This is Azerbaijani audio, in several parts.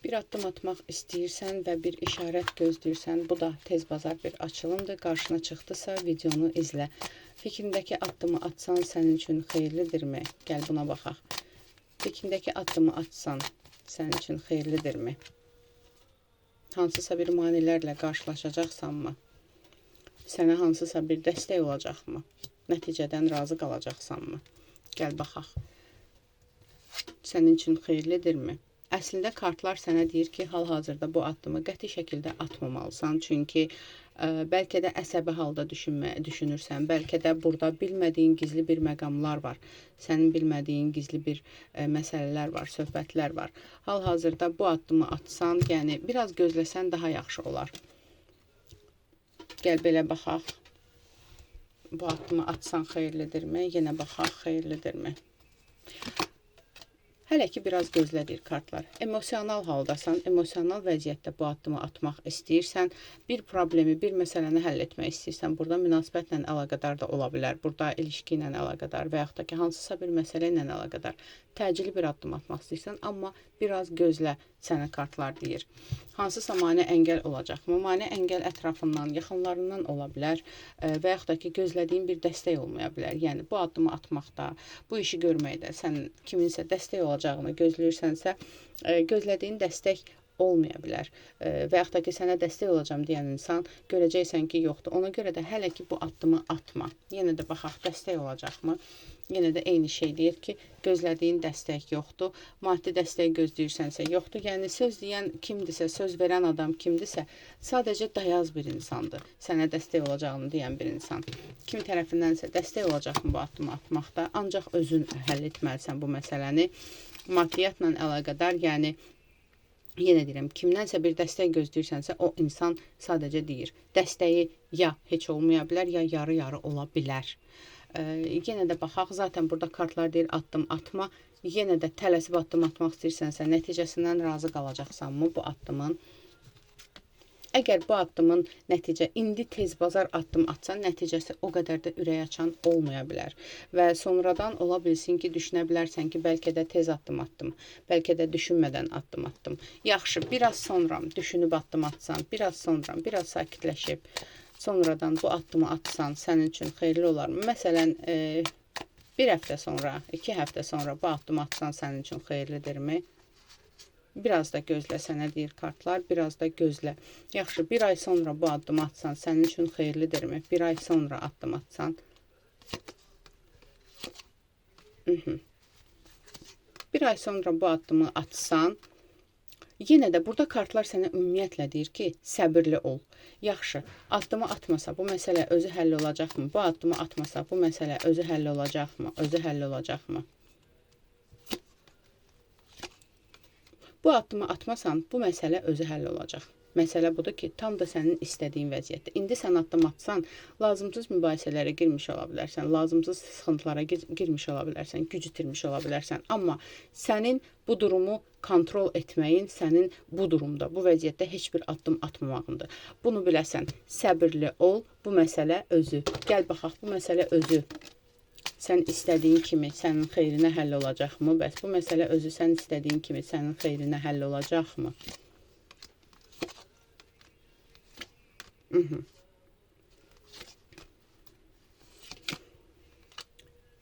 Bir addım atmaq istəyirsən və bir işarət gözləyirsən, bu da tez bazar bir açılımdır. Qarşına çıxdısa videonu izlə. Fikrindəki addımı atsan sənin üçün xeyirlidirmi? Gəl buna baxaq. Fikrindəki addımı atsan sənin üçün xeyirlidirmi? Hansısa bir manilərlə qarşılaşacaqsanmı? Sənə hansısa bir dəstək olacaqmı? Nəticədən razı qalacaqsanmı? Gəl baxaq. Sənin üçün xeyirlidirmi? Əslində kartlar sənə deyir ki, hal-hazırda bu addımı qəti şəkildə atmamalısan. Çünki bəlkə də əsəbi halda düşünürsən, bəlkə də burada bilmədiyin gizli bir məqamlar var. Sənin bilmədiyin gizli bir məsələlər var, söhbətlər var. Hal-hazırda bu addımı atsan, yəni biraz gözləsən daha yaxşı olar. Gəl belə baxaq. Bu addımı atsan xeyirlidirmi? Yenə baxaq, xeyirlidirmi? Hələ ki, biraz gözlədir kartlar. Emosional haldasan, emosional vəziyyətdə bu addımı atmaq istəyirsən, bir problemi, bir məsələni həll etmək istəyirsən, burada münasibətlə əlaqədar da ola bilər, burada ilişki ilə əlaqədar və yaxud da ki, hansısa bir məsələ ilə əlaqədar təcili bir addım atmaq istəyirsən, amma biraz gözlə, sənə kartlar deyir. Hansısa mane əngəl olacaqmı? Mane əngəl ətrafından, yaxınlarından ola bilər və yaxud da ki, gözlədiyin bir dəstək olmaya bilər. Yəni, bu addımı atmaqda, bu işi görməkdə, sən kiminsə dəstək olacağını gözləyirsənsə, gözlədiyin dəstək olmaya bilər. Və yaxud da ki, sənə dəstək olacağım deyən insan görəcəksən ki, yoxdur. Ona görə də hələ ki, bu addımı atma. Yenə də baxaq, dəstək olacaqmı? Yenə də eyni şey deyir ki, gözlədiyin dəstək yoxdur. Maddi dəstək gözləyirsənsə yoxdur. Yəni, söz deyən kimdirsə, söz verən adam kimdirsə, sadəcə dayaz bir insandır. Sənə dəstək olacağını deyən bir insan. Kim tərəfindənsə dəstək olacaqmı bu addımı atmaqda? Ancaq özün həll etməlisən bu məsələni. Maddiyyatla əlaqədar, yəni, yenə deyirəm, kimdənsə bir dəstək gözləyirsənsə, o insan sadəcə deyir. Dəstəyi ya heç olmaya bilər, ya yarı-yarı ola bilər. Yenə də baxaq, zaten burada kartlar deyir addım atma. Yenə də tələsib addım atmaq istəyirsənsə, nəticəsindən razı qalacaqsanmı bu addımın? Əgər bu addımın indi tez bazar addım atsan, nəticəsi o qədər də ürək açan olmaya bilər. Və sonradan ola bilsin ki, düşünə bilərsən ki, bəlkə də tez addım atdım, bəlkə də düşünmədən addım atdım. Yaxşı, biraz sonra düşünüb addım atsan, biraz sonra, biraz sakitləşib, sonradan bu addımı atsan sənin üçün xeyirli olarmı? Məsələn, bir həftə sonra, 2 həftə sonra bu addımı atsan sənin üçün xeyirlidirmi? Biraz da gözlə, sənə deyir kartlar, biraz da gözlə. Yaxşı, bir ay sonra bu addımı atsan sənin üçün xeyirlidirmi? Bir ay sonra addım atsan. Bir ay sonra bu addımı atsan, yenə də burada kartlar sənə ümumiyyətlə deyir ki, səbirli ol. Yaxşı, addımı atmasa bu məsələ özü həll olacaqmı? Bu addımı atmasa bu məsələ özü həll olacaqmı? Özü həll olacaqmı? Bu addımı atmasan, bu məsələ özü həll olacaq. Məsələ budur ki, tam da sənin istədiyin vəziyyətdə. İndi sən addım atsan, lazımsız mübahisələrə girmiş ola bilərsən, lazımsız sıxıntılara girmiş ola bilərsən, güc itirmiş ola bilərsən. Amma sənin bu durumu kontrol etməyin, sənin bu durumda, bu vəziyyətdə heç bir addım atmamağındır. Bunu biləsən, səbirli ol, bu məsələ özü. Gəl baxaq, bu məsələ özü. Sən istədiyin kimi sənin xeyrinə həll olacaqmı? Bəs bu məsələ özü sən istədiyin kimi sənin xeyrinə həll olacaqmı?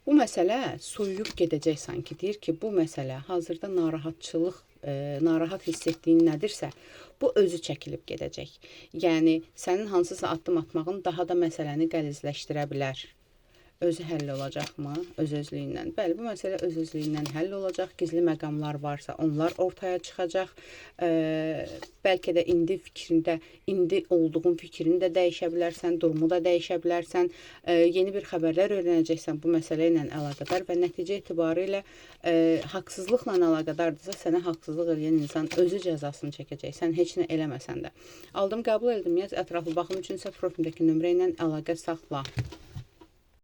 Bu məsələ soyuyub gedəcək sanki. Deyir ki, bu məsələ hazırda narahat hiss etdiyin nədirsə, bu özü çəkilib gedəcək. Yəni, sənin hansısa addım atmağın daha da məsələni qəlizləşdirə bilər. Özü həll olacaqmı? Öz-özlüyündən. Bəli, bu məsələ öz-özlüyündən həll olacaq. Gizli məqamlar varsa, onlar ortaya çıxacaq. Bəlkə də indi olduğun fikrini də dəyişə bilərsən, durumu da dəyişə bilərsən. Yeni bir xəbərlər öyrənəcəksən bu məsələ ilə əlaqədar və nəticə etibarilə haqsızlıqla əlaqədardırsa, sənə haqsızlıq edən insan özü cəzasını çəkəcək. Sən heç nə eləməsən də. Aldım, qəbul etdim. Yaz ətraflı baxım üçünsə profildəki nömrə ilə əlaqə saxla.